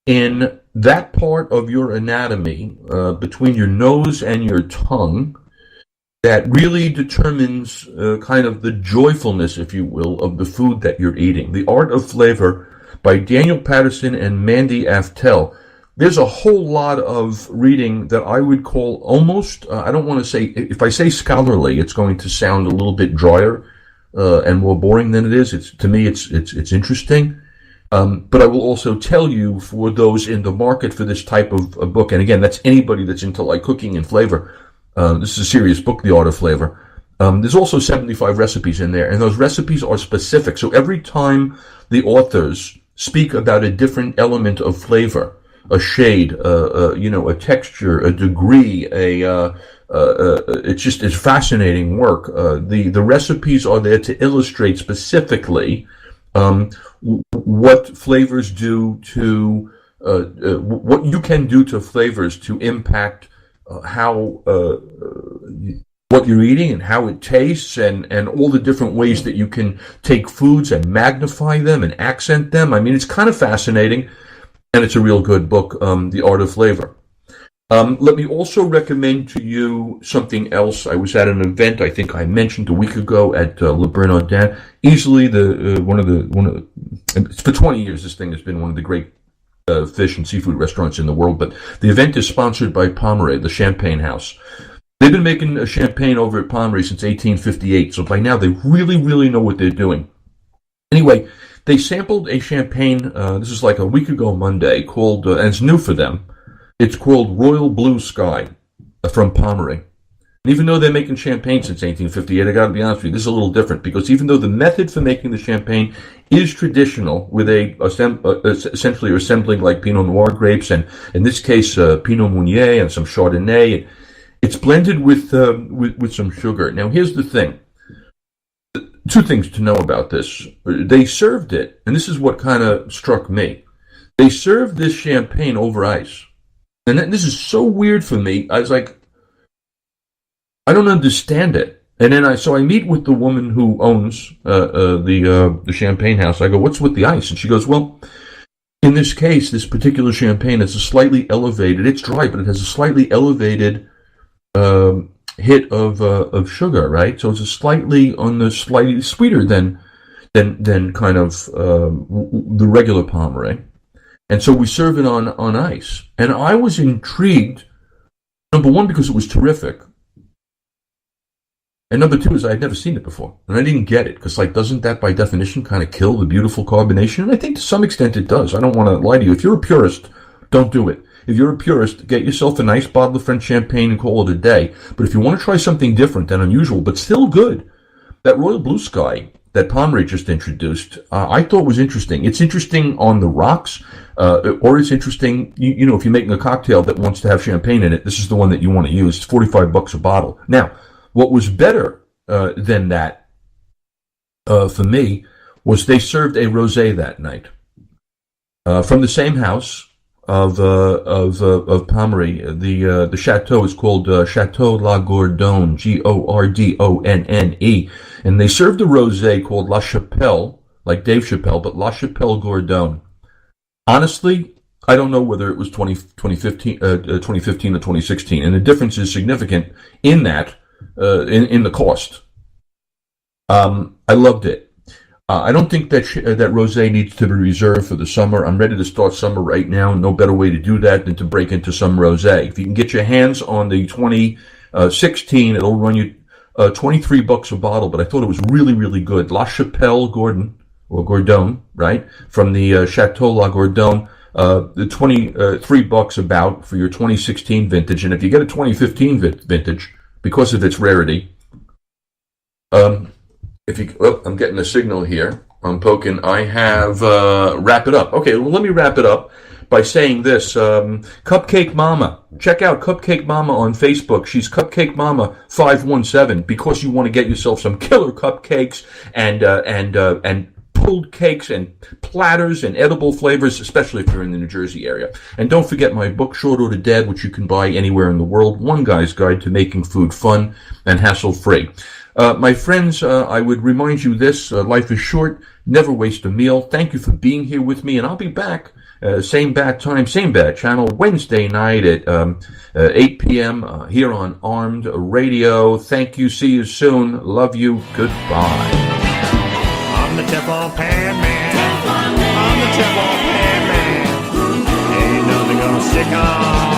in that part of your anatomy between your nose and your tongue that really determines kind of the joyfulness, if you will, of the food that you're eating. The Art of Flavor by Daniel Patterson and Mandy Aftel. There's a whole lot of reading that I would call almost, I don't want to say, if I say scholarly, it's going to sound a little bit drier and more boring than it is. To me, it's interesting. But I will also tell you, for those in the market for this type of a book, and again, that's anybody that's into like cooking and flavor. This is a serious book, The Art of Flavor. There's also 75 recipes in there, and those recipes are specific. So every time the authors speak about a different element of flavor, a shade, a texture, a degree, it's fascinating work. The recipes are there to illustrate specifically what flavors do to what you can do to flavors to impact how what you're eating and how it tastes, and all the different ways that you can take foods and magnify them and accent them. I mean, it's kind of fascinating, and it's a real good book, The Art of Flavor. Let me also recommend to you something else. I was at an event, I think I mentioned a week ago, at Le Bernardin. Easily for 20 years, this thing has been one of the great fish and seafood restaurants in the world. But the event is sponsored by Pommery, the Champagne House. They've been making champagne over at Pommery since 1858, so by now they really, really know what they're doing. Anyway, they sampled a champagne, this is like a week ago Monday, called, and it's new for them, it's called Royal Blue Sky from Pommery. And even though they're making champagne since 1858, I gotta be honest with you, this is a little different, because even though the method for making the champagne is traditional, with essentially assembling like Pinot Noir grapes, and in this case Pinot Meunier and some Chardonnay, it's blended with some sugar. Now here's the thing. Two things to know about this. They served it, and this is what kind of struck me. They served this champagne over ice. And this is so weird for me. I was like, I don't understand it. And then I meet with the woman who owns the champagne house. I go, what's with the ice? And she goes, well, in this case, this particular champagne is a slightly elevated. It's dry, but it has a slightly elevated hit of sugar, right? So it's slightly sweeter than kind of the regular Pommery. And so we serve it on ice. And I was intrigued, number one, because it was terrific. And number two is I had never seen it before. And I didn't get it, because doesn't that by definition kind of kill the beautiful carbonation? And I think to some extent it does. I don't want to lie to you. If you're a purist, don't do it. If you're a purist, get yourself a nice bottle of French champagne and call it a day. But if you want to try something different and unusual, but still good, that Royal Blue Sky that Pomeroy just introduced, I thought was interesting. It's interesting on the rocks, or it's interesting, you know, if you're making a cocktail that wants to have champagne in it, this is the one that you want to use. It's $45 a bottle. Now, what was better than that for me was they served a rosé that night from the same house of Pomeroy. The chateau is called Chateau La Gordonne, Gordonne, and they served a rosé called La Chapelle, like Dave Chappelle, but La Chapelle Gordonne. Honestly, I don't know whether it was 2015 or 2016, and the difference is significant in that in the cost. I loved it. I don't think that that rosé needs to be reserved for the summer. I'm ready to start summer right now. No better way to do that than to break into some rosé. If you can get your hands on the 2016, it'll run you $23 a bottle. But I thought it was really, really good. La Chapelle Gordonne, right, from the Chateau La Gordonne. The $23 about for your 2016 vintage, and if you get a 2015 vintage, because of its rarity, I'm getting a signal here. I'm poking. I have wrap it up. Okay, well, let me wrap it up by saying this. Cupcake Mama. Check out Cupcake Mama on Facebook. She's Cupcake Mama 517 because you want to get yourself some killer cupcakes and pulled cakes and platters and edible flavors, especially if you're in the New Jersey area. And don't forget my book, Short Order Dad, which you can buy anywhere in the world. One Guy's Guide to Making Food Fun and Hassle-Free. My friends, I would remind you this, life is short, never waste a meal. Thank you for being here with me, and I'll be back, same bad time, same bad channel, Wednesday night at 8 p.m. Here on Armed Radio. Thank you, see you soon, love you, goodbye. I'm the Teflon Pan Man, I'm the Teflon Pan Man, ain't nothing gonna stick on